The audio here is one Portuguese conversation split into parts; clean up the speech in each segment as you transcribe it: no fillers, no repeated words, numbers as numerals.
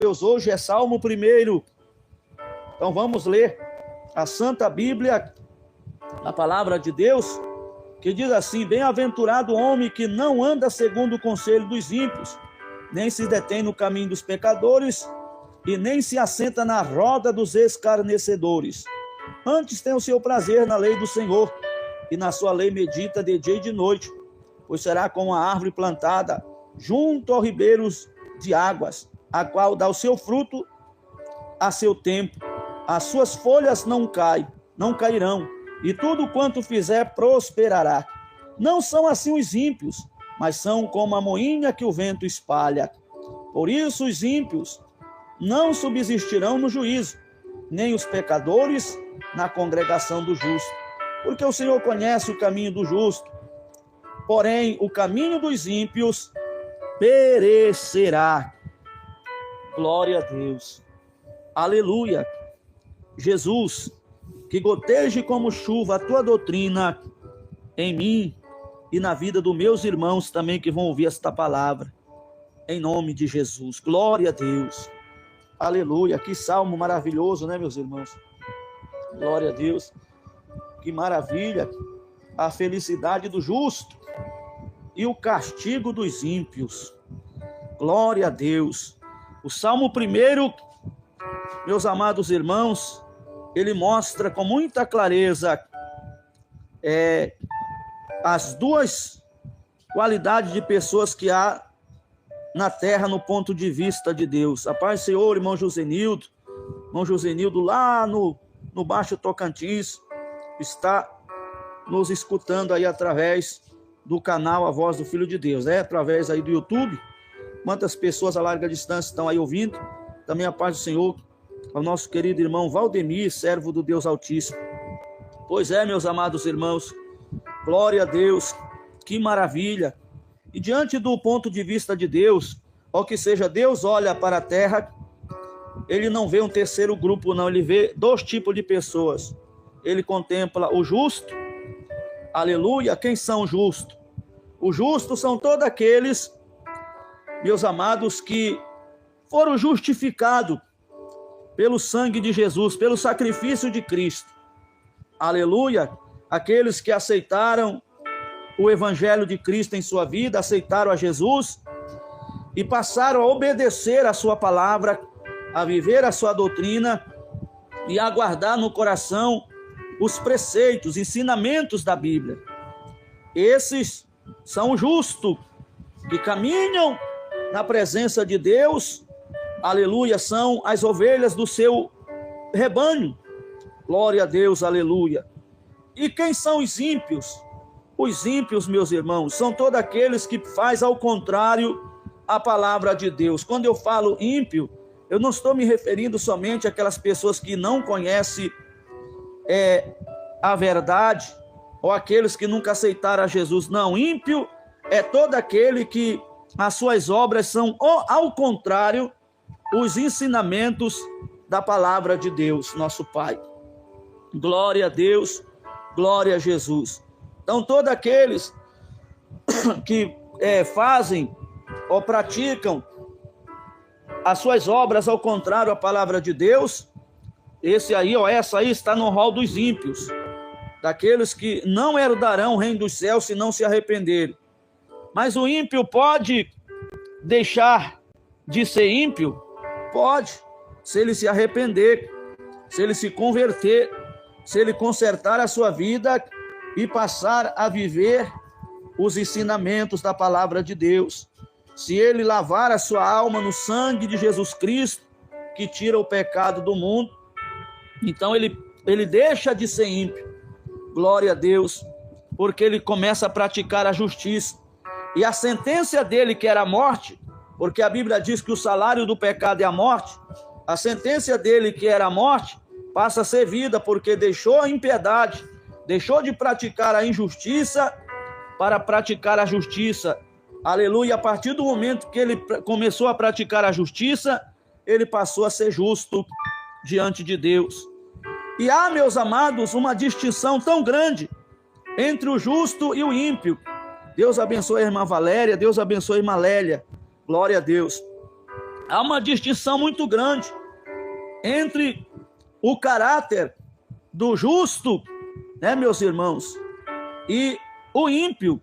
Deus, hoje é Salmo 1. Então vamos ler a Santa Bíblia, a palavra de Deus, que diz assim: bem-aventurado o homem que não anda segundo o conselho dos ímpios, nem se detém no caminho dos pecadores, e nem se assenta na roda dos escarnecedores. Antes tem o seu prazer na lei do Senhor, e na sua lei medita de dia e de noite, pois será como a árvore plantada junto aos ribeiros de águas, a qual dá o seu fruto a seu tempo. As suas folhas não cairão, e tudo quanto fizer prosperará. Não são assim os ímpios, mas são como a moinha que o vento espalha. Por isso os ímpios não subsistirão no juízo, nem os pecadores na congregação do justo. Porque o Senhor conhece o caminho do justo, porém o caminho dos ímpios perecerá. Glória a Deus. Aleluia. Jesus, que goteje como chuva a tua doutrina em mim e na vida dos meus irmãos também que vão ouvir esta palavra. Em nome de Jesus. Glória a Deus. Aleluia. Que salmo maravilhoso, né, meus irmãos? Glória a Deus. Que maravilha. A felicidade do justo e o castigo dos ímpios. Glória a Deus. O Salmo 1, meus amados irmãos, ele mostra com muita clareza as duas qualidades de pessoas que há na terra no ponto de vista de Deus. A paz do Senhor, irmão Josenildo lá no Baixo Tocantins, está nos escutando aí através do canal A Voz do Filho de Deus, através aí do YouTube. Quantas pessoas a larga distância estão aí ouvindo? Também a paz do Senhor ao nosso querido irmão Valdemir, servo do Deus Altíssimo. Pois é, meus amados irmãos, glória a Deus, que maravilha. E diante do ponto de vista de Deus, ou que seja, Deus olha para a terra, ele não vê um terceiro grupo, não, ele vê dois tipos de pessoas. Ele contempla o justo, aleluia. Quem são os justos? Os justos são todos aqueles, meus amados, que foram justificados pelo sangue de Jesus, pelo sacrifício de Cristo. Aleluia. Aqueles que aceitaram o evangelho de Cristo em sua vida, aceitaram a Jesus e passaram a obedecer a sua palavra, a viver a sua doutrina e a guardar no coração os preceitos, ensinamentos da Bíblia. Esses são os justos que caminham na presença de Deus. Aleluia, são as ovelhas do seu rebanho. Glória a Deus, aleluia. E quem são os ímpios? Os ímpios, meus irmãos, são todos aqueles que fazem ao contrário a palavra de Deus. Quando eu falo ímpio, eu não estou me referindo somente àquelas pessoas que não conhecem a verdade, ou aqueles que nunca aceitaram a Jesus. Não, ímpio é todo aquele que as suas obras são ao contrário os ensinamentos da palavra de Deus, nosso Pai. Glória a Deus, glória a Jesus. Então, todos aqueles que fazem ou praticam as suas obras ao contrário à palavra de Deus, essa aí está no rol dos ímpios, daqueles que não herdarão o reino dos céus se não se arrependerem. Mas o ímpio pode deixar de ser ímpio? Pode, se ele se arrepender, se ele se converter, se ele consertar a sua vida e passar a viver os ensinamentos da palavra de Deus. Se ele lavar a sua alma no sangue de Jesus Cristo, que tira o pecado do mundo, então ele deixa de ser ímpio. Glória a Deus, porque ele começa a praticar a justiça. E a sentença dele, que era a morte, porque a Bíblia diz que o salário do pecado é a morte, a sentença dele, que era a morte, passa a ser vida, porque deixou a impiedade, deixou de praticar a injustiça para praticar a justiça. Aleluia. A partir do momento que ele começou a praticar a justiça, ele passou a ser justo diante de Deus. E há, meus amados, uma distinção tão grande entre o justo e o ímpio. Deus abençoe a irmã Valéria, Deus abençoe a irmã Lélia. Glória a Deus. há uma distinção muito grande entre o caráter do justo, né, meus irmãos, e o ímpio.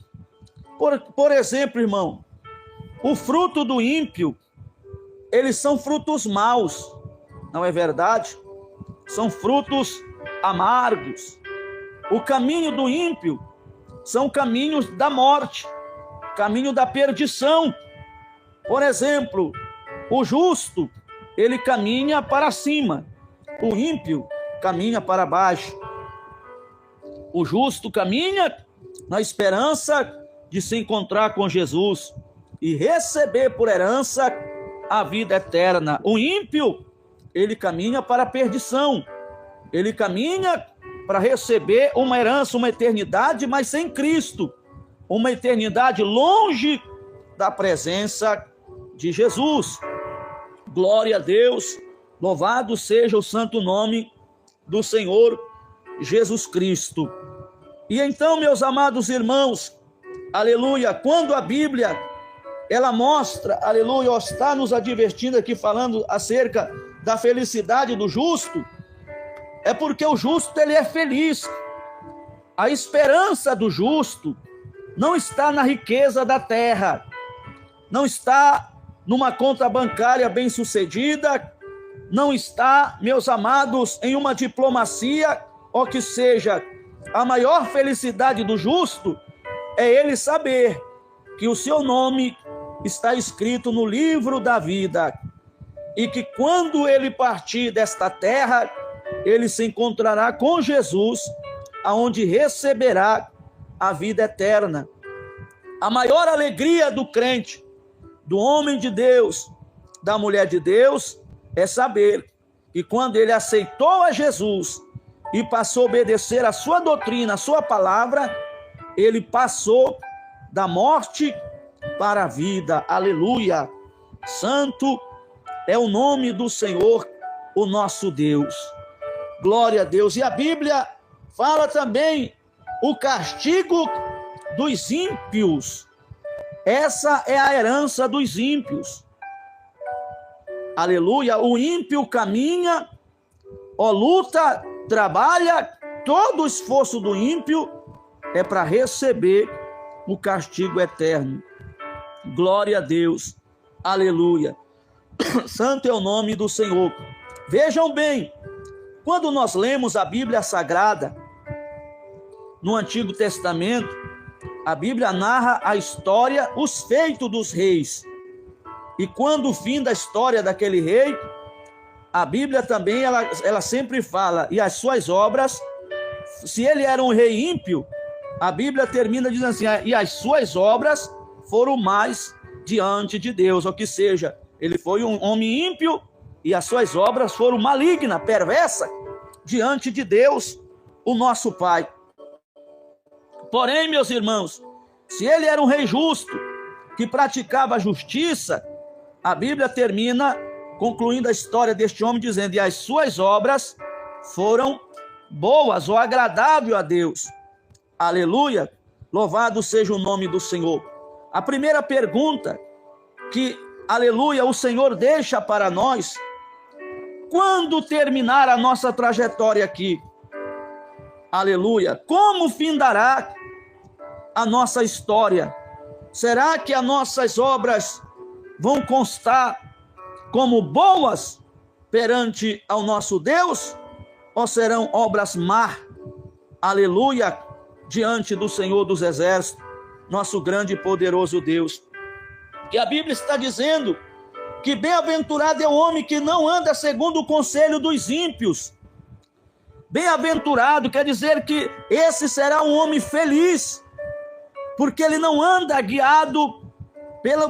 Por exemplo, irmão, o fruto do ímpio, eles são frutos maus, não é verdade? São frutos amargos. O caminho do ímpio são caminhos da morte, caminho da perdição. Por exemplo, o justo, ele caminha para cima, o ímpio caminha para baixo. O justo caminha na esperança de se encontrar com Jesus e receber por herança a vida eterna. O ímpio, ele caminha para a perdição, ele caminha para receber uma herança, uma eternidade, mas sem Cristo, uma eternidade longe da presença de Jesus. Glória a Deus, louvado seja o santo nome do Senhor Jesus Cristo. E então, meus amados irmãos, aleluia, quando a Bíblia, ela mostra, aleluia, está nos advertindo aqui, falando acerca da felicidade do justo, é porque o justo, ele é feliz. A esperança do justo não está na riqueza da terra, não está numa conta bancária bem-sucedida, não está, meus amados, em uma diplomacia, ou que seja, a maior felicidade do justo é ele saber que o seu nome está escrito no livro da vida e que quando ele partir desta terra, ele se encontrará com Jesus, aonde receberá a vida eterna. A maior alegria do crente, do homem de Deus, da mulher de Deus, é saber que quando ele aceitou a Jesus e passou a obedecer a sua doutrina, a sua palavra, ele passou da morte para a vida. Aleluia! Santo é o nome do Senhor, o nosso Deus. Glória a Deus. E a Bíblia fala também o castigo dos ímpios. Essa é a herança dos ímpios. Aleluia. O ímpio caminha, luta, trabalha, todo o esforço do ímpio é para receber o castigo eterno. Glória a Deus. Aleluia. Santo é o nome do Senhor. Vejam bem, quando nós lemos a Bíblia Sagrada, no Antigo Testamento, a Bíblia narra a história, os feitos dos reis. E quando o fim da história daquele rei, a Bíblia também, ela sempre fala, e as suas obras, se ele era um rei ímpio, a Bíblia termina dizendo assim, e as suas obras foram mais diante de Deus, ou que seja, ele foi um homem ímpio, e as suas obras foram malignas, perversas, diante de Deus, o nosso Pai. Porém, meus irmãos, se ele era um rei justo, que praticava a justiça, a Bíblia termina concluindo a história deste homem, dizendo, e as suas obras foram boas ou agradáveis a Deus. Aleluia! Louvado seja o nome do Senhor. A primeira pergunta que, aleluia, o Senhor deixa para nós, quando terminar a nossa trajetória aqui? Aleluia! Como findará a nossa história? Será que as nossas obras vão constar como boas perante ao nosso Deus? Ou serão obras más? Aleluia! Diante do Senhor dos Exércitos, nosso grande e poderoso Deus. Que a Bíblia está dizendo que bem-aventurado é o homem que não anda segundo o conselho dos ímpios. Bem-aventurado quer dizer que esse será um homem feliz, porque ele não anda guiado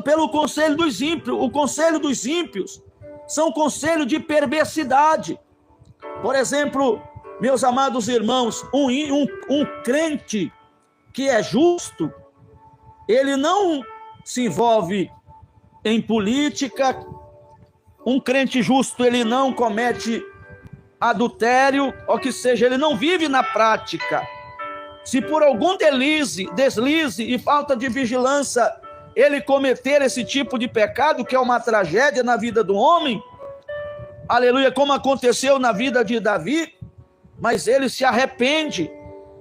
pelo conselho dos ímpios. O conselho dos ímpios são conselho de perversidade. Por exemplo, meus amados irmãos, um crente que é justo, ele não se envolve em política. Um crente justo, ele não comete adultério, ou que seja, ele não vive na prática. Se por algum deslize e falta de vigilância ele cometer esse tipo de pecado, que é uma tragédia na vida do homem, aleluia, como aconteceu na vida de Davi, mas ele se arrepende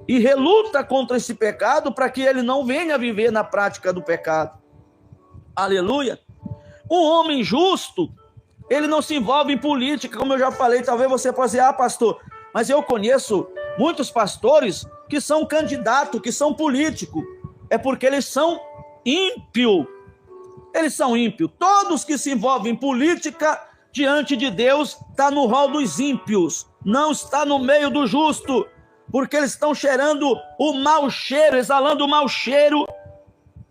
e reluta contra esse pecado para que ele não venha viver na prática do pecado. Aleluia. Um homem justo, ele não se envolve em política, como eu já falei. Talvez você possa dizer, pastor, mas eu conheço muitos pastores que são candidatos, que são políticos. É porque eles são ímpios. Eles são ímpios. Todos que se envolvem em política diante de Deus está no rol dos ímpios, não está no meio do justo, porque eles estão cheirando o mau cheiro, exalando o mau cheiro,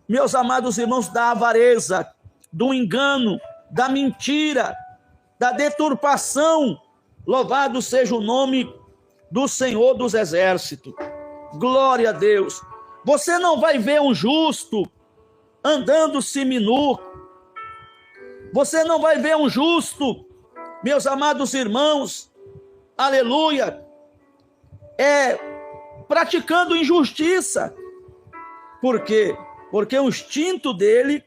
meus amados irmãos, da avareza, do engano, da mentira, da deturpação. Louvado seja o nome do Senhor dos Exércitos. Glória a Deus. Você não vai ver um justo andando seminu. Você não vai ver um justo, meus amados irmãos, aleluia, praticando injustiça. Por quê? Porque o instinto dele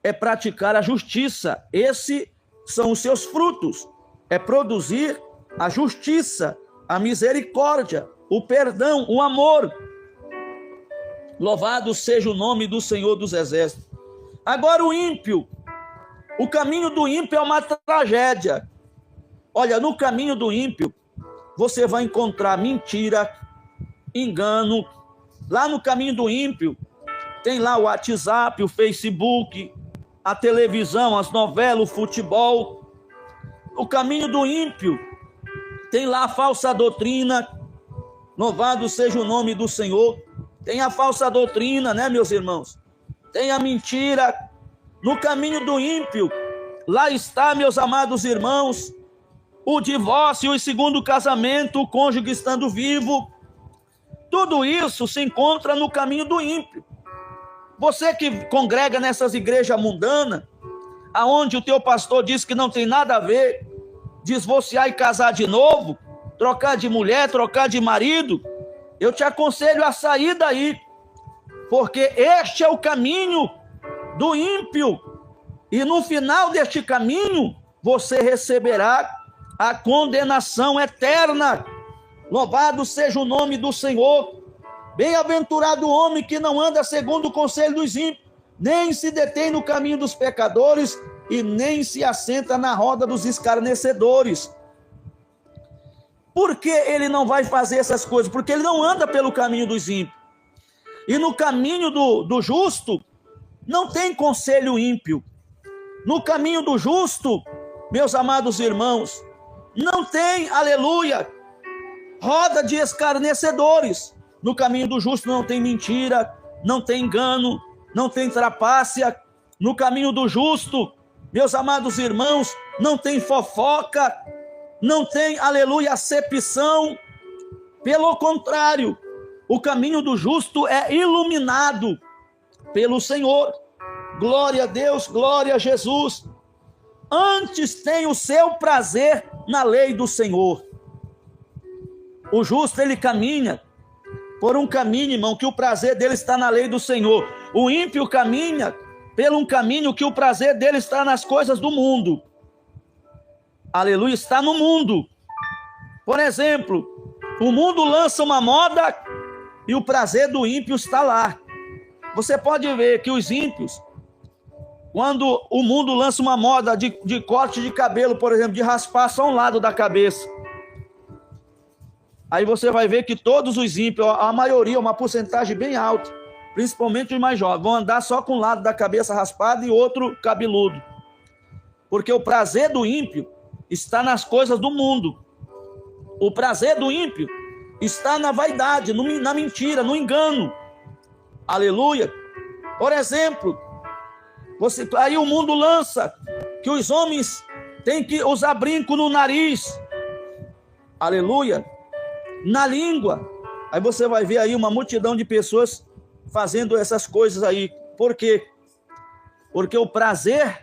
é praticar a justiça. Esses são os seus frutos. É produzir a justiça, a misericórdia, o perdão, o amor. Louvado seja o nome do Senhor dos Exércitos. Agora o ímpio. O caminho do ímpio é uma tragédia. Olha, no caminho do ímpio, você vai encontrar mentira, engano. Lá no caminho do ímpio, tem lá o WhatsApp, o Facebook, a televisão, as novelas, o futebol. O caminho do ímpio, tem lá a falsa doutrina. Louvado seja o nome do Senhor. Tem a falsa doutrina, né, meus irmãos? Tem a mentira. No caminho do ímpio, lá está, meus amados irmãos, o divórcio e segundo casamento, o cônjuge estando vivo. Tudo isso se encontra no caminho do ímpio. Você que congrega nessas igrejas mundanas, aonde o teu pastor diz que não tem nada a ver divorciar e casar de novo, trocar de mulher, trocar de marido, eu te aconselho a sair daí, porque este é o caminho do ímpio, e no final deste caminho, você receberá a condenação eterna. Louvado seja o nome do Senhor. Bem-aventurado o homem que não anda segundo o conselho dos ímpios, nem se detém no caminho dos pecadores, e nem se assenta na roda dos escarnecedores. Por que ele não vai fazer essas coisas? Porque ele não anda pelo caminho dos ímpios. E no caminho do justo, não tem conselho ímpio. No caminho do justo, meus amados irmãos, não tem, aleluia, roda de escarnecedores. No caminho do justo não tem mentira, não tem engano, não tem trapácia. No caminho do justo, meus amados irmãos, não tem fofoca, não tem, aleluia, acepção. Pelo contrário, o caminho do justo é iluminado pelo Senhor. Glória a Deus, glória a Jesus. Antes tem o seu prazer na lei do Senhor. O justo, ele caminha por um caminho, irmão, que o prazer dele está na lei do Senhor. O ímpio caminha por um caminho que o prazer dele está nas coisas do mundo. Aleluia, está no mundo. Por exemplo, o mundo lança uma moda e o prazer do ímpio está lá. Você pode ver que os ímpios, quando o mundo lança uma moda de corte de cabelo, por exemplo, de raspar só um lado da cabeça, aí você vai ver que todos os ímpios, a maioria, uma porcentagem bem alta, principalmente os mais jovens, vão andar só com um lado da cabeça raspado e outro cabeludo. Porque o prazer do ímpio está nas coisas do mundo. O prazer do ímpio está na vaidade, na mentira, no engano. Aleluia. Por exemplo, aí o mundo lança que os homens têm que usar brinco no nariz. Aleluia. Na língua. Aí você vai ver aí uma multidão de pessoas fazendo essas coisas aí. Por quê? Porque o prazer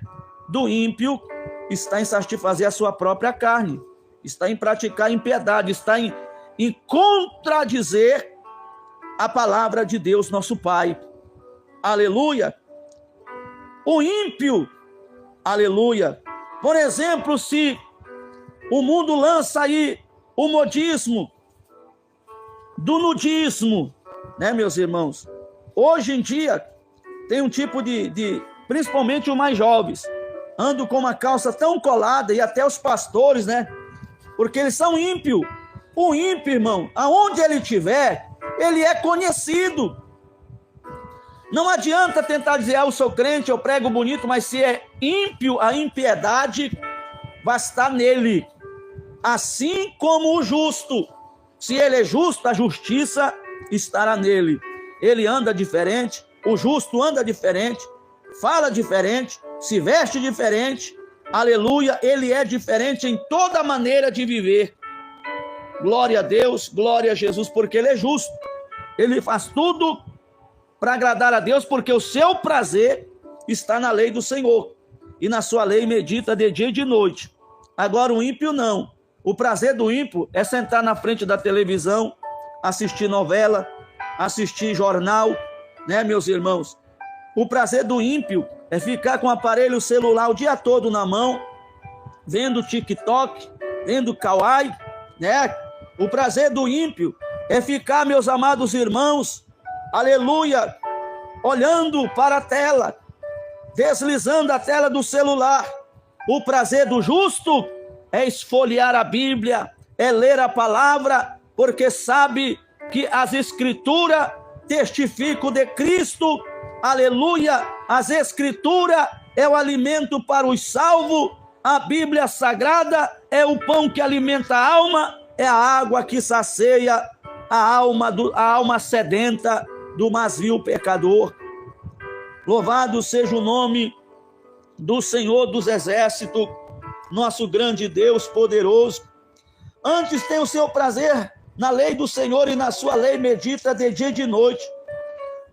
do ímpio está em satisfazer a sua própria carne, está em praticar impiedade, está em contradizer a palavra de Deus, nosso Pai. Aleluia. O ímpio, aleluia. Por exemplo, se o mundo lança aí o modismo do nudismo, né, meus irmãos? Hoje em dia tem um tipo principalmente os mais jovens, andam com uma calça tão colada, e até os pastores, né? Porque eles são ímpios. O ímpio, irmão, aonde ele estiver, ele é conhecido. Não adianta tentar dizer, eu sou crente, eu prego bonito, mas se é ímpio, a impiedade vai estar nele. Assim como o justo. Se ele é justo, a justiça estará nele. Ele anda diferente, o justo anda diferente, fala diferente, se veste diferente. Aleluia, ele é diferente em toda maneira de viver. Glória a Deus, glória a Jesus, porque ele é justo. Ele faz tudo para agradar a Deus, porque o seu prazer está na lei do Senhor. E na sua lei medita de dia e de noite. Agora o ímpio não. O prazer do ímpio é sentar na frente da televisão, assistir novela, assistir jornal, né, meus irmãos? O prazer do ímpio é ficar com o aparelho celular o dia todo na mão, vendo TikTok, vendo Kawaii, né? O prazer do ímpio é ficar, meus amados irmãos, aleluia, olhando para a tela, deslizando a tela do celular. O prazer do justo é esfolhear a Bíblia, é ler a palavra, porque sabe que as Escrituras testificam de Cristo. Aleluia, as Escrituras é o alimento para os salvos, a Bíblia Sagrada é o pão que alimenta a alma, é a água que sacia a alma sedenta do mais vil pecador. Louvado seja o nome do Senhor dos Exércitos, nosso grande Deus poderoso. Antes tem o seu prazer na lei do Senhor, e na sua lei medita de dia e de noite.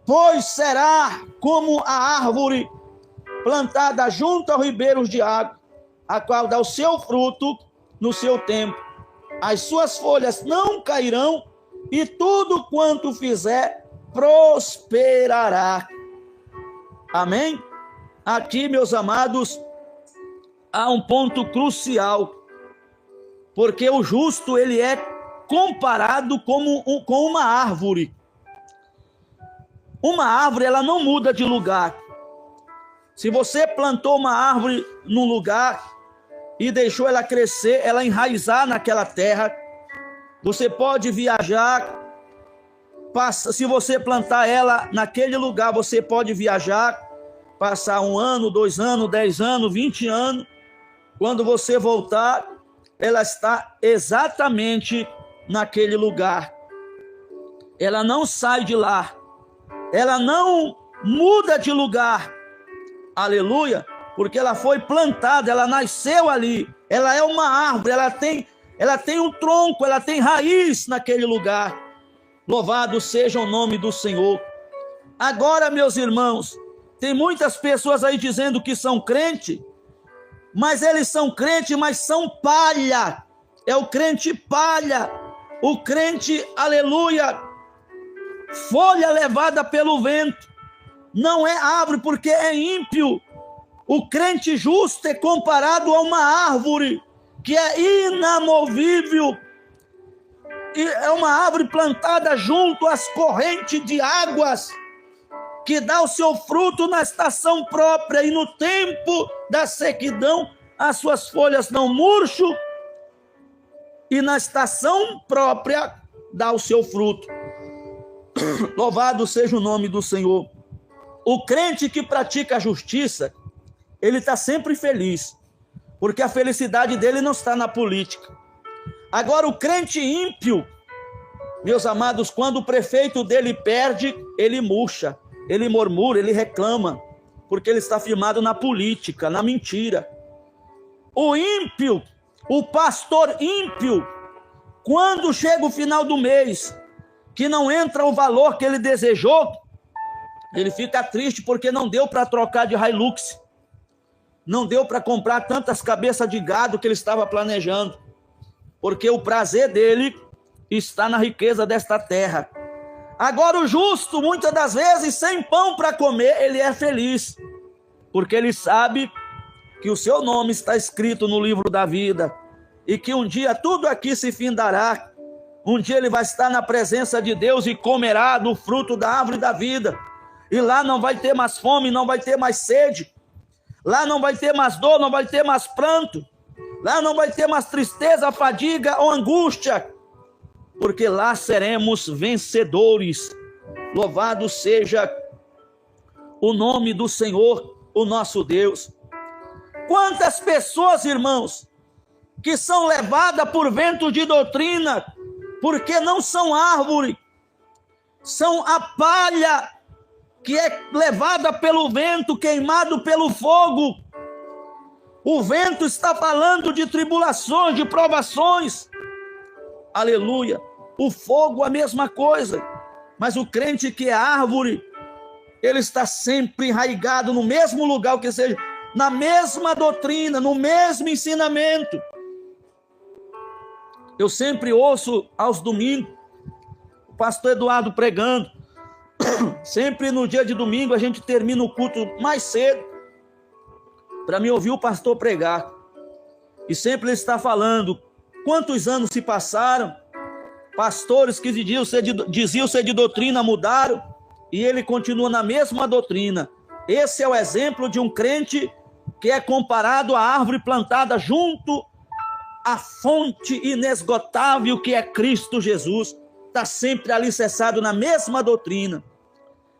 Pois será como a árvore plantada junto aos ribeiros de água, a qual dá o seu fruto no seu tempo. As suas folhas não cairão, e tudo quanto fizer prosperará. Amém? Aqui, meus amados, há um ponto crucial, porque o justo, ele é comparado com uma árvore. Uma árvore, ela não muda de lugar. Se você plantou uma árvore num lugar e deixou ela crescer, ela enraizar naquela terra, você pode viajar. Se você plantar ela naquele lugar, você pode viajar, passar 1 ano, 2 anos, 10 anos, 20 anos. Quando você voltar, ela está exatamente naquele lugar. Ela não sai de lá. Ela não muda de lugar. Aleluia. Porque ela foi plantada, ela nasceu ali. Ela é uma árvore, ela tem um tronco, ela tem raiz naquele lugar. Louvado seja o nome do Senhor. Agora, meus irmãos, tem muitas pessoas aí dizendo que são crente, mas eles são crente, mas são palha. É o crente palha. O crente, aleluia, folha levada pelo vento. Não é árvore, porque é ímpio. O crente justo é comparado a uma árvore que é inamovível. E é uma árvore plantada junto às correntes de águas, que dá o seu fruto na estação própria, e no tempo da sequidão as suas folhas não murcham, e na estação própria dá o seu fruto. Louvado seja o nome do Senhor. O crente que pratica a justiça, ele está sempre feliz, porque a felicidade dele não está na política. Agora, o crente ímpio, meus amados, quando o prefeito dele perde, ele murcha, ele murmura, ele reclama, porque ele está firmado na política, na mentira. O ímpio, o pastor ímpio, quando chega o final do mês, que não entra o valor que ele desejou, ele fica triste porque não deu para trocar de Hilux, não deu para comprar tantas cabeças de gado que ele estava planejando, porque o prazer dele está na riqueza desta terra. Agora o justo, muitas das vezes, sem pão para comer, ele é feliz. porque ele sabe que o seu nome está escrito no livro da vida e que um dia tudo aqui se findará. Um dia ele vai estar na presença de Deus e comerá do fruto da árvore da vida. E lá não vai ter mais fome, não vai ter mais sede. Lá não vai ter mais dor, não vai ter mais pranto. Lá não vai ter mais tristeza, fadiga ou angústia. Porque lá seremos vencedores. Louvado seja o nome do Senhor, o nosso Deus. Quantas pessoas, irmãos, que são levadas por vento de doutrina, porque não são árvore, são a palha que é levada pelo vento, queimado pelo fogo. O vento está falando de tribulações, de provações. Aleluia. O fogo, a mesma coisa. Mas o crente que é árvore, ele está sempre enraizado no mesmo lugar, que seja, na mesma doutrina, no mesmo ensinamento. Eu sempre ouço aos domingos o pastor Eduardo pregando. Sempre no dia de domingo a gente termina o culto mais cedo para me ouvir o pastor pregar. E sempre ele está falando quantos anos se passaram, pastores que diziam ser de doutrina mudaram, e ele continua na mesma doutrina. Esse é o exemplo de um crente que é comparado à árvore plantada junto à fonte inesgotável que é Cristo Jesus. Está sempre alicerçado na mesma doutrina,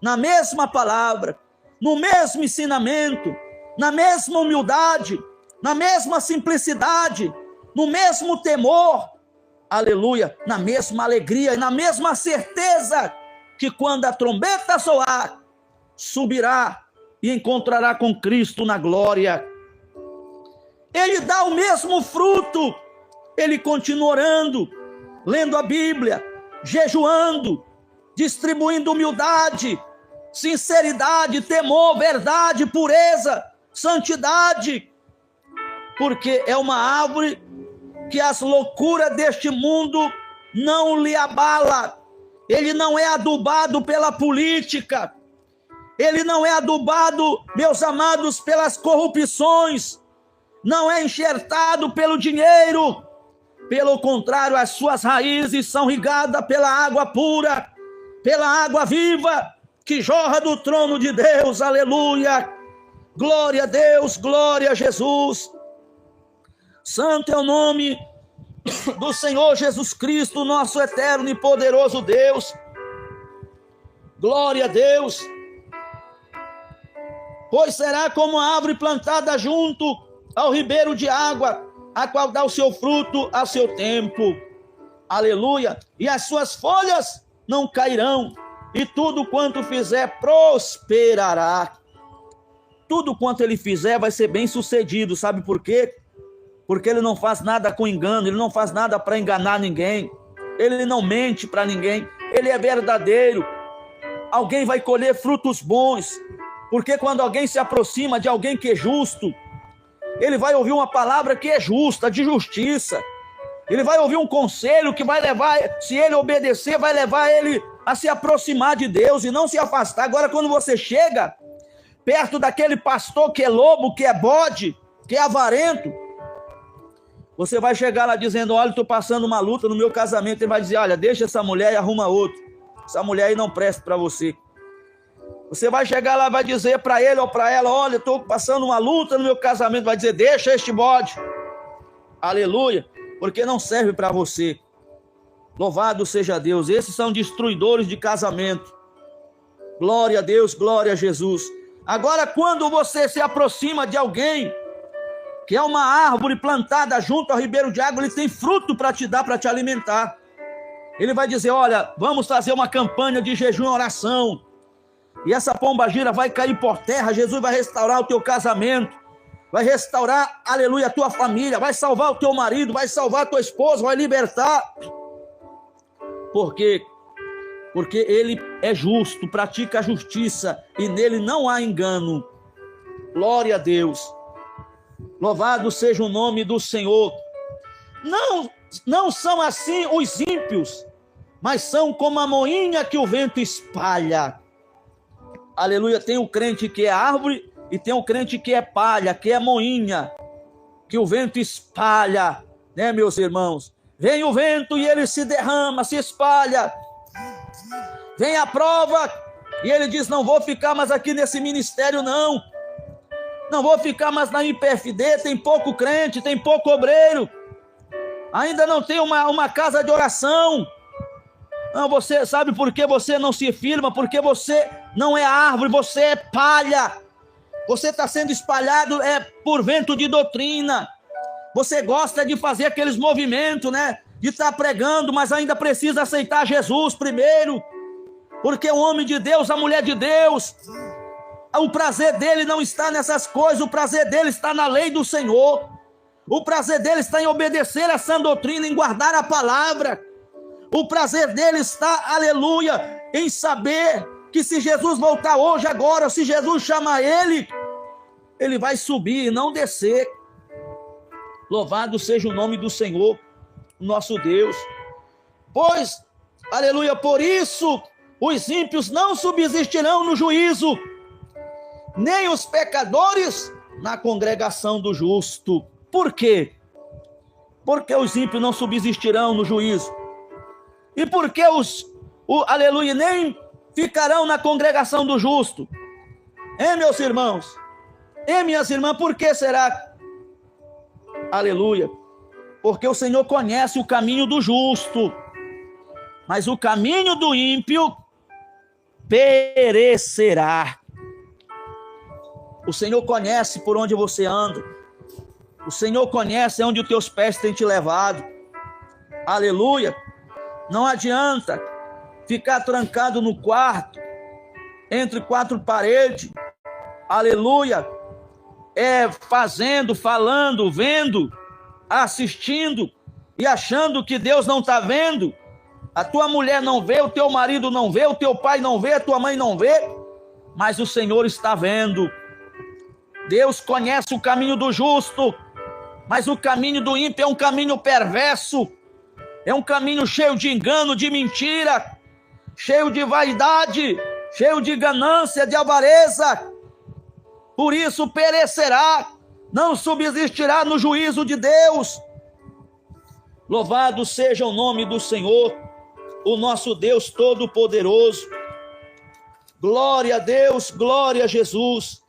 na mesma palavra, no mesmo ensinamento, na mesma humildade, na mesma simplicidade, no mesmo temor, aleluia, na mesma alegria e na mesma certeza que quando a trombeta soar, subirá e encontrará com Cristo na glória. Ele dá o mesmo fruto, ele continua orando, lendo a Bíblia, jejuando, distribuindo humildade, sinceridade, temor, verdade, pureza, santidade, porque é uma árvore que as loucuras deste mundo não lhe abala. Ele não é adubado pela política, ele não é adubado, meus amados, pelas corrupções, não é enxertado pelo dinheiro. Pelo contrário, as suas raízes são regadas pela água pura, pela água viva, que jorra do trono de Deus, aleluia, glória a Deus, glória a Jesus. Santo é o nome do Senhor Jesus Cristo, nosso eterno e poderoso Deus, glória a Deus. Pois será como a árvore plantada junto ao ribeiro de água, a qual dá o seu fruto a seu tempo, aleluia, e as suas folhas não cairão, e tudo quanto fizer prosperará. Tudo quanto ele fizer vai ser bem sucedido, sabe por quê? Porque ele não faz nada com engano, ele não faz nada para enganar ninguém, ele não mente para ninguém, ele é verdadeiro. Alguém vai colher frutos bons, porque quando alguém se aproxima de alguém que é justo, ele vai ouvir uma palavra que é justa, de justiça. Ele vai ouvir um conselho que vai levar, se ele obedecer, vai levar ele a se aproximar de Deus e não se afastar. Agora, quando você chega perto daquele pastor que é lobo, que é bode, que é avarento, você vai chegar lá dizendo: olha, estou passando uma luta no meu casamento. Ele vai dizer: olha, deixa essa mulher e arruma outra. Essa mulher aí não presta para você. Você vai chegar lá e vai dizer para ele ou para ela: olha, estou passando uma luta no meu casamento. Vai dizer: deixa este bode. Aleluia. Porque não serve para você. Louvado seja Deus. Esses são destruidores de casamento. Glória a Deus, glória a Jesus. Agora, quando você se aproxima de alguém que é uma árvore plantada junto ao ribeiro de água, ele tem fruto para te dar, para te alimentar. Ele vai dizer: olha, vamos fazer uma campanha de jejum e oração. E essa pombagira vai cair por terra. Jesus vai restaurar o teu casamento, vai restaurar, aleluia, a tua família, vai salvar o teu marido, vai salvar a tua esposa, vai libertar. Por quê? Porque ele é justo, pratica a justiça e nele não há engano. Glória a Deus. Louvado seja o nome do Senhor. Não são assim os ímpios, mas são como a moinha que o vento espalha. Aleluia. Tem o crente que é árvore E tem um crente que é palha, que é moinha, que o vento espalha, né, meus irmãos? Vem o vento e ele se derrama, se espalha. Vem a prova e ele diz: não vou ficar mais aqui nesse ministério, não. Não vou ficar mais na IPFD, tem pouco crente, tem pouco obreiro. Ainda não tem uma casa de oração. Não, você sabe por que você não se firma? Porque você não é árvore, você é palha. Você está sendo espalhado por vento de doutrina. Você gosta de fazer aqueles movimentos, né? De estar pregando, mas ainda precisa aceitar Jesus primeiro. Porque o homem de Deus, a mulher de Deus, o prazer dele não está nessas coisas, o prazer dele está na lei do Senhor. O prazer dele está em obedecer a sã doutrina, em guardar a palavra. O prazer dele está, aleluia, em saber que se Jesus voltar hoje, agora, se Jesus chamar ele, ele vai subir e não descer. Louvado seja o nome do Senhor, nosso Deus. Pois, aleluia, por isso os ímpios não subsistirão no juízo, nem os pecadores na congregação do justo. Por quê? Porque os ímpios não subsistirão no juízo. E por que aleluia, nem ficarão na congregação do justo? Meus irmãos? Minhas irmãs, por que será? Aleluia. Porque o Senhor conhece o caminho do justo, mas o caminho do ímpio perecerá. O Senhor conhece por onde você anda. O Senhor conhece onde os teus pés têm te levado. Aleluia. Não adianta ficar trancado no quarto, entre quatro paredes. Aleluia. Fazendo, falando, vendo, assistindo e achando que Deus não está vendo. A tua mulher não vê, o teu marido não vê, o teu pai não vê, a tua mãe não vê, mas o Senhor está vendo. Deus conhece o caminho do justo, mas o caminho do ímpio é um caminho perverso, é um caminho cheio de engano, de mentira, cheio de vaidade, cheio de ganância, de avareza. Por isso perecerá, não subsistirá no juízo de Deus. Louvado seja o nome do Senhor, o nosso Deus Todo-Poderoso. Glória a Deus, glória a Jesus.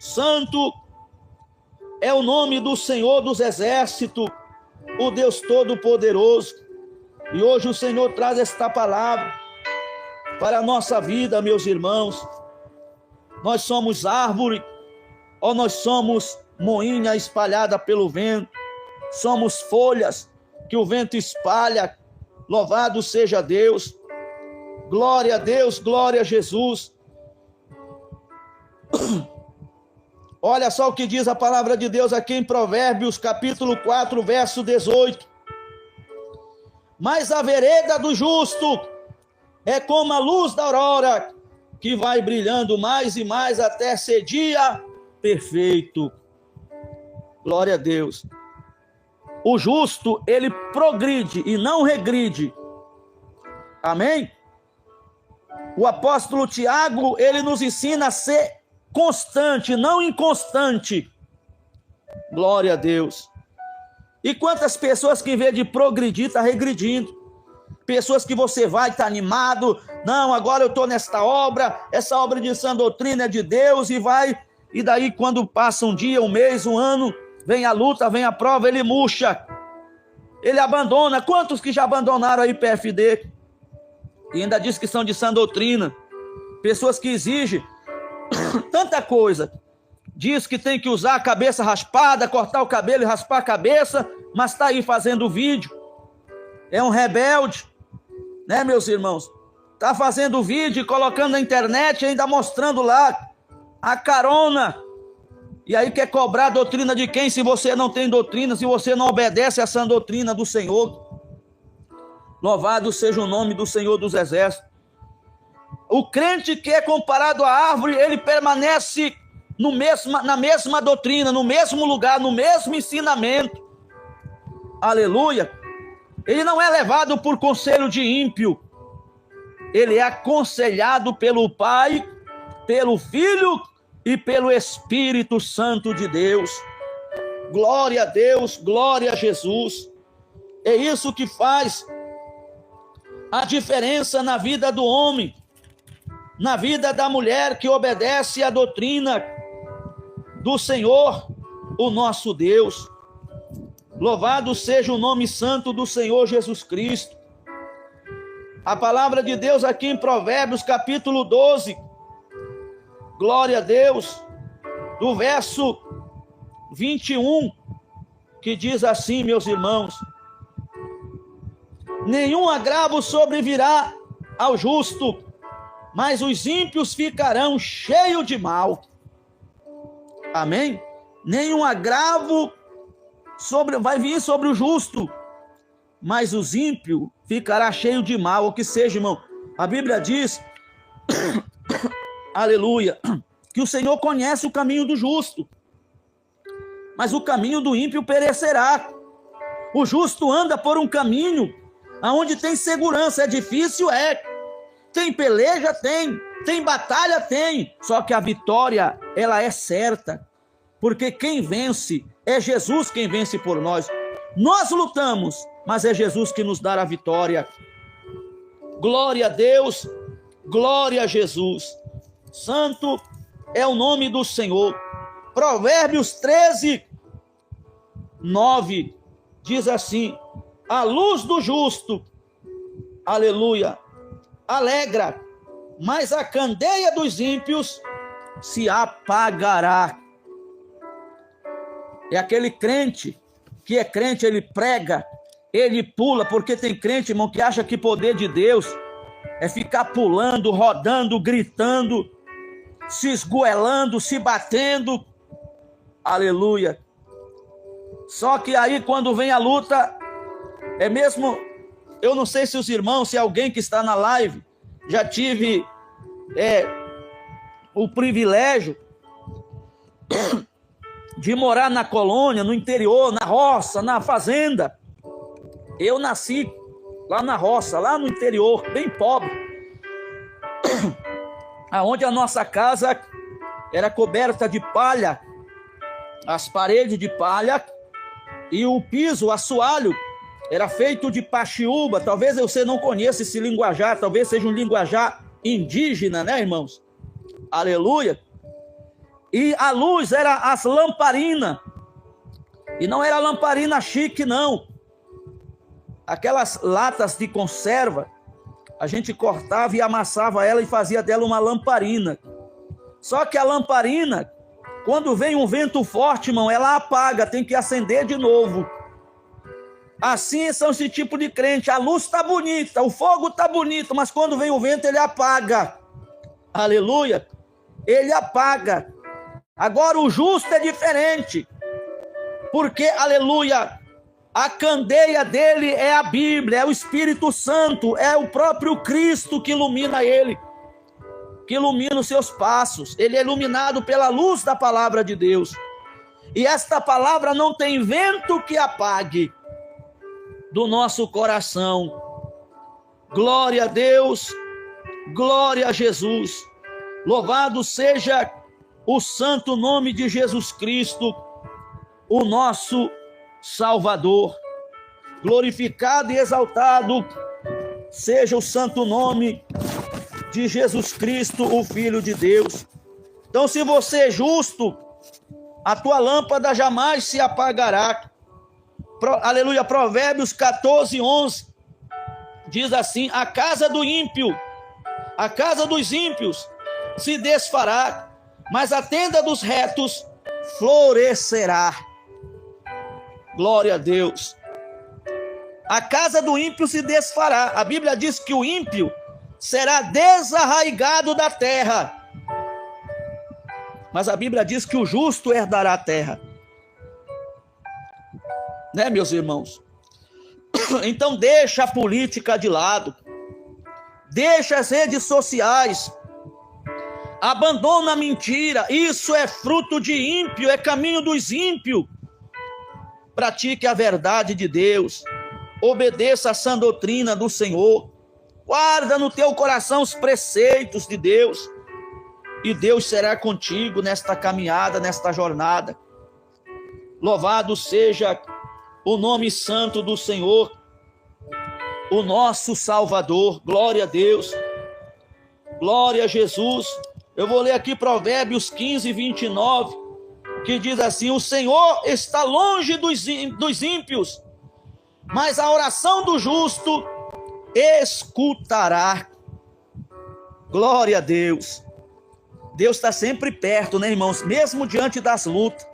Santo é o nome do Senhor dos Exércitos, o Deus Todo-Poderoso. E hoje o Senhor traz esta palavra para a nossa vida, meus irmãos. Nós somos árvore, ou nós somos moinha espalhada pelo vento. Somos folhas que o vento espalha. Louvado seja Deus. Glória a Deus, glória a Jesus. Olha só o que diz a palavra de Deus aqui em Provérbios, capítulo 4, verso 18. Mas a vereda do justo é como a luz da aurora, que vai brilhando mais e mais até ser dia perfeito. Glória a Deus. O justo, ele progride e não regride. Amém? O apóstolo Tiago, ele nos ensina a ser constante, não inconstante. Glória a Deus. E quantas pessoas que em vez de progredir, está regredindo. Pessoas que você vai, está animado. Não, agora eu estou nesta obra, essa obra de sã doutrina é de Deus, e vai. E daí quando passa um dia, um mês, um ano, vem a luta, vem a prova, ele murcha. Ele abandona. Quantos que já abandonaram a IPFD? E ainda diz que são de sã doutrina. Pessoas que exigem tanta coisa. Diz que tem que usar a cabeça raspada, cortar o cabelo e raspar a cabeça, mas está aí fazendo vídeo. É um rebelde, né, meus irmãos? Está fazendo vídeo e colocando na internet, ainda mostrando lá a carona. E aí quer cobrar a doutrina de quem, se você não tem doutrina, se você não obedece a essa doutrina do Senhor? Louvado seja o nome do Senhor dos Exércitos. O crente que é comparado à árvore, ele permanece na mesma doutrina, no mesmo lugar, no mesmo ensinamento. Aleluia. Ele não é levado por conselho de ímpio. Ele é aconselhado pelo Pai, pelo Filho e pelo Espírito Santo de Deus. Glória a Deus, glória a Jesus. É isso que faz a diferença na vida do homem, na vida da mulher que obedece à doutrina do Senhor, o nosso Deus. Louvado seja o nome santo do Senhor Jesus Cristo. A palavra de Deus aqui em Provérbios, capítulo 12, glória a Deus, do verso 21, que diz assim, meus irmãos: nenhum agravo sobrevirá ao justo, mas os ímpios ficarão cheios de mal. Amém? Nenhum agravo vai vir sobre o justo, mas os ímpios ficará cheio de mal. Ou que seja, irmão, a Bíblia diz, aleluia, que o Senhor conhece o caminho do justo, mas o caminho do ímpio perecerá. O justo anda por um caminho aonde tem segurança. É difícil? É. Tem peleja? Tem batalha? Tem. Só que a vitória, ela é certa, porque quem vence é Jesus, quem vence por nós. Nós lutamos, mas é Jesus que nos dá a vitória. Glória a Deus, glória a Jesus. Santo é o nome do Senhor. Provérbios 13, 9, diz assim: a luz do justo, aleluia, alegra, mas a candeia dos ímpios se apagará. É aquele crente que é crente, ele prega, ele pula, porque tem crente, irmão, que acha que poder de Deus é ficar pulando, rodando, gritando, se esgoelando, se batendo, aleluia. Só que aí quando vem a luta, é mesmo, eu não sei se os irmãos, se alguém que está na live, já tive o privilégio de morar na colônia, no interior, na roça, na fazenda. Eu nasci lá na roça, lá no interior, bem pobre, aonde a nossa casa era coberta de palha, as paredes de palha, e o piso, o assoalho, era feito de paxiúba. Talvez você não conheça esse linguajar, talvez seja um linguajar indígena, né, irmãos? Aleluia. E a luz era as lamparinas, e não era lamparina chique, não. Aquelas latas de conserva, a gente cortava e amassava ela e fazia dela uma lamparina. Só que a lamparina, quando vem um vento forte, irmão, ela apaga, tem que acender de novo. Assim são esse tipo de crente. A luz está bonita, o fogo está bonito, mas quando vem o vento ele apaga. Aleluia. Ele apaga. Agora o justo é diferente, porque, aleluia, a candeia dele é a Bíblia, é o Espírito Santo, é o próprio Cristo que ilumina ele, que ilumina os seus passos. Ele é iluminado pela luz da palavra de Deus, e esta palavra não tem vento que apague do nosso coração. Glória a Deus, glória a Jesus. Louvado seja o santo nome de Jesus Cristo, o nosso Salvador. Glorificado e exaltado seja o santo nome de Jesus Cristo, o Filho de Deus. Então, se você é justo, a tua lâmpada jamais se apagará. Aleluia. Provérbios 14, 11 diz assim: a casa do ímpio, a casa dos ímpios se desfará, mas a tenda dos retos florescerá. Glória a Deus. A casa do ímpio se desfará. A Bíblia diz que o ímpio será desarraigado da terra, mas a Bíblia diz que o justo herdará a terra. Né, meus irmãos? Então deixa a política de lado, deixa as redes sociais, abandona a mentira. Isso é fruto de ímpio, é caminho dos ímpios. Pratique a verdade de Deus, obedeça a sã doutrina do Senhor, guarda no teu coração os preceitos de Deus. e Deus será contigo nesta caminhada, nesta jornada. Louvado seja o nome santo do Senhor, o nosso Salvador. Glória a Deus, glória a Jesus. Eu vou ler aqui Provérbios 15, 29, que diz assim: o Senhor está longe dos ímpios, mas a oração do justo escutará. Glória a Deus. Deus está sempre perto, né, irmãos? Mesmo diante das lutas.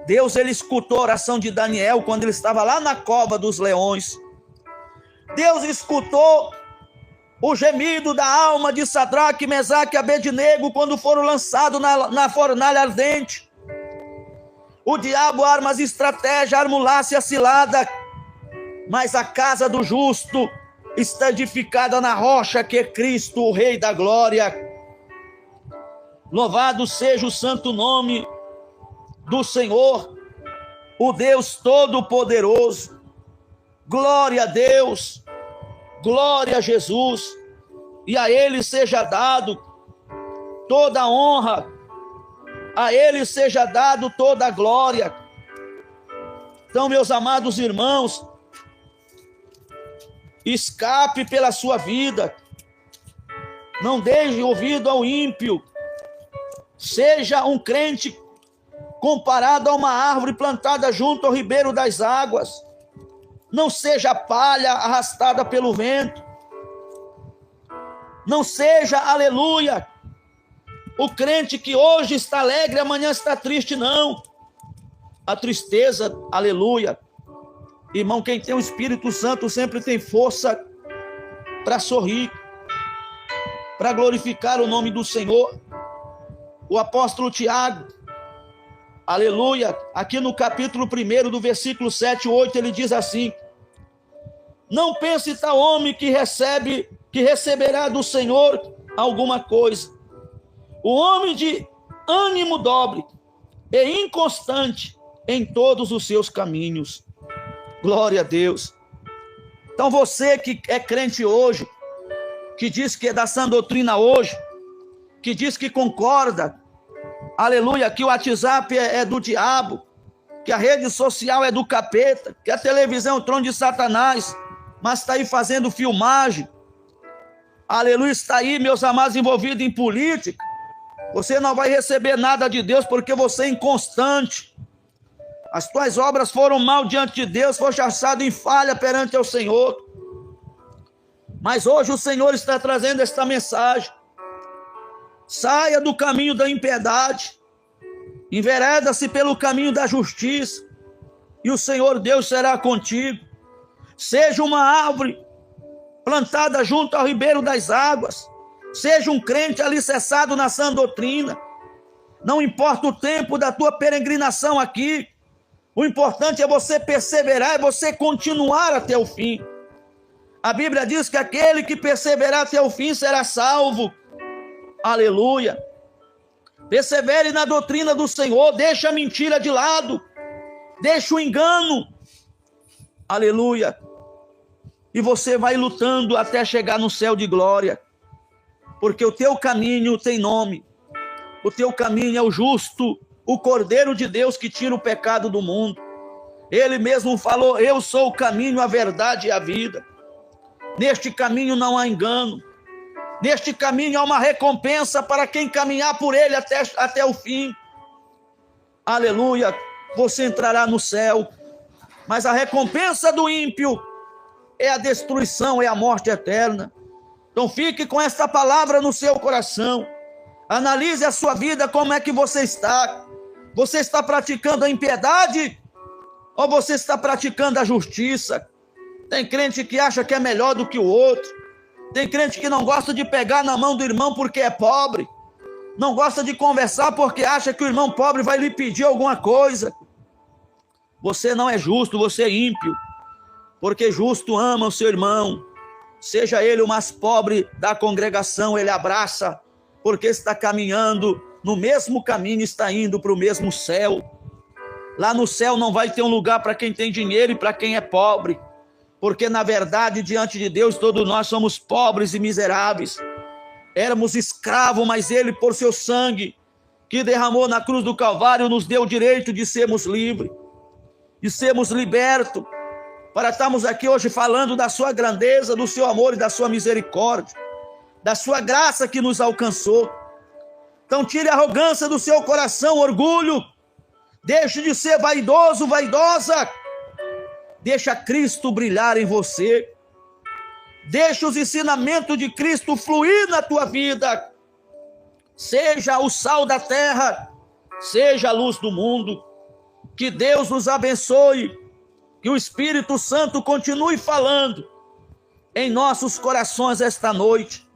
Deus, ele escutou a oração de Daniel quando ele estava lá na cova dos leões. Deus escutou o gemido da alma de Sadraque, Mesaque e Abednego quando foram lançados na fornalha ardente. O diabo arma as estratégias, arma o laço e a cilada, mas a casa do justo está edificada na rocha que é Cristo, o Rei da Glória. Louvado seja o santo nome do Senhor, o Deus Todo-Poderoso. Glória a Deus, glória a Jesus, e a Ele seja dado toda a honra, a Ele seja dado toda a glória. Então, meus amados irmãos, escape pela sua vida, não deixe ouvido ao ímpio, seja um crente comparado a uma árvore plantada junto ao ribeiro das águas, não seja palha arrastada pelo vento, não seja, aleluia, o crente que hoje está alegre, amanhã está triste, não. A tristeza, aleluia, irmão, quem tem o Espírito Santo sempre tem força para sorrir, para glorificar o nome do Senhor. O apóstolo Tiago, aleluia, aqui no capítulo 1, do versículo 7 e 8, ele diz assim: não pense tal homem que receberá do Senhor alguma coisa. O homem de ânimo dobre e inconstante em todos os seus caminhos. Glória a Deus. Então você que é crente hoje, que diz que é da sã doutrina hoje, que diz que concorda, aleluia, que o WhatsApp é do diabo, que a rede social é do capeta, que a televisão é o trono de Satanás, mas está aí fazendo filmagem, aleluia, está aí, meus amados, envolvido em política, você não vai receber nada de Deus porque você é inconstante. As tuas obras foram mal diante de Deus, foste achado em falha perante o Senhor. Mas hoje o Senhor está trazendo esta mensagem: saia do caminho da impiedade, envereda-se pelo caminho da justiça, e o Senhor Deus será contigo. Seja uma árvore plantada junto ao ribeiro das águas, seja um crente alicerçado na sã doutrina. Não importa o tempo da tua peregrinação aqui, o importante é você perseverar, é você continuar até o fim. A Bíblia diz que aquele que perseverar até o fim será salvo. Aleluia. Persevere na doutrina do Senhor, deixa a mentira de lado, deixa o engano. Aleluia. E você vai lutando até chegar no céu de glória, porque o teu caminho tem nome. O teu caminho é o justo, o Cordeiro de Deus que tira o pecado do mundo. Ele mesmo falou: eu sou o caminho, a verdade e a vida. Neste caminho não há engano. Neste caminho há uma recompensa para quem caminhar por ele até o fim. Aleluia. Você entrará no céu. Mas a recompensa do ímpio é a destruição, é a morte eterna. Então fique com esta palavra no seu coração. Analise a sua vida, como é que você está. Você está praticando a impiedade ou você está praticando a justiça? Tem crente que acha que é melhor do que o outro. Tem crente que não gosta de pegar na mão do irmão porque é pobre. Não gosta de conversar porque acha que o irmão pobre vai lhe pedir alguma coisa. Você não é justo, você é ímpio. Porque justo ama o seu irmão. Seja ele o mais pobre da congregação, ele abraça, porque está caminhando no mesmo caminho, está indo para o mesmo céu. Lá no céu não vai ter um lugar para quem tem dinheiro e para quem é pobre, porque na verdade diante de Deus todos nós somos pobres e miseráveis. Éramos escravos, mas ele, por seu sangue, que derramou na cruz do Calvário, nos deu o direito de sermos livres, de sermos libertos, para estarmos aqui hoje falando da sua grandeza, do seu amor e da sua misericórdia, da sua graça que nos alcançou. Então tire a arrogância do seu coração, orgulho, deixe de ser vaidoso, vaidosa, deixa Cristo brilhar em você, deixa os ensinamentos de Cristo fluir na tua vida, seja o sal da terra, seja a luz do mundo. Que Deus nos abençoe, que o Espírito Santo continue falando em nossos corações esta noite.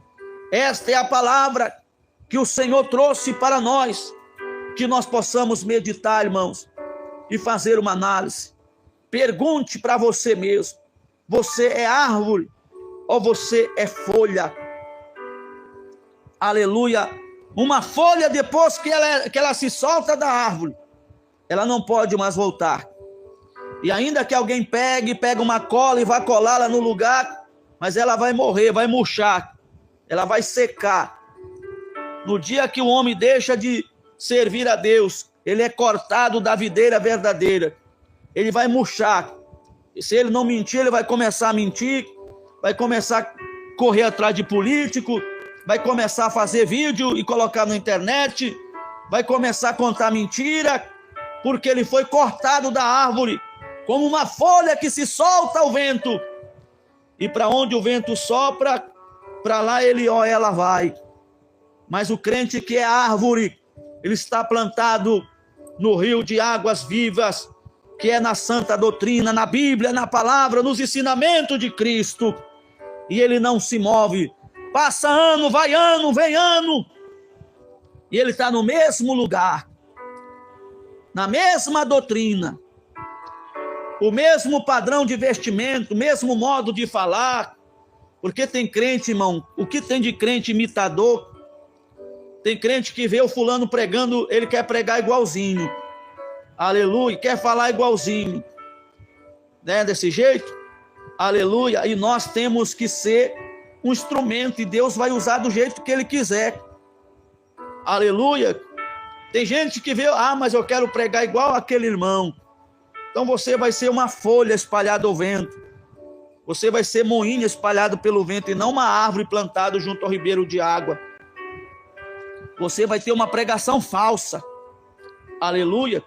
Esta é a palavra que o Senhor trouxe para nós, que nós possamos meditar, irmãos, e fazer uma análise. Pergunte para você mesmo: você é árvore ou você é folha? Aleluia! Uma folha, depois que ela se solta da árvore, ela não pode mais voltar. E ainda que alguém pega uma cola e vá colá-la no lugar, mas ela vai morrer, vai murchar, ela vai secar. No dia que o homem deixa de servir a Deus, ele é cortado da videira verdadeira, ele vai murchar. E se ele não mentir, ele vai começar a mentir, vai começar a correr atrás de político, vai começar a fazer vídeo e colocar na internet, vai começar a contar mentira, porque ele foi cortado da árvore, como uma folha que se solta ao vento, e para onde o vento sopra, para lá ele ou ela vai. Mas o crente que é árvore, ele está plantado no rio de águas vivas, que é na santa doutrina, na Bíblia, na palavra, nos ensinamentos de Cristo, e ele não se move. Passa ano, vai ano, vem ano, e ele está no mesmo lugar, na mesma doutrina, o mesmo padrão de vestimento, o mesmo modo de falar. Porque tem crente, irmão, o que tem de crente imitador? Tem crente que vê o fulano pregando, ele quer pregar igualzinho, aleluia, quer falar igualzinho, né? Desse jeito, aleluia. E nós temos que ser um instrumento, e Deus vai usar do jeito que ele quiser, aleluia. Tem gente que vê, mas eu quero pregar igual aquele irmão. Então você vai ser uma folha espalhada ao vento, você vai ser moinho espalhado pelo vento, e não uma árvore plantada junto ao ribeiro de água. Você vai ter uma pregação falsa, aleluia.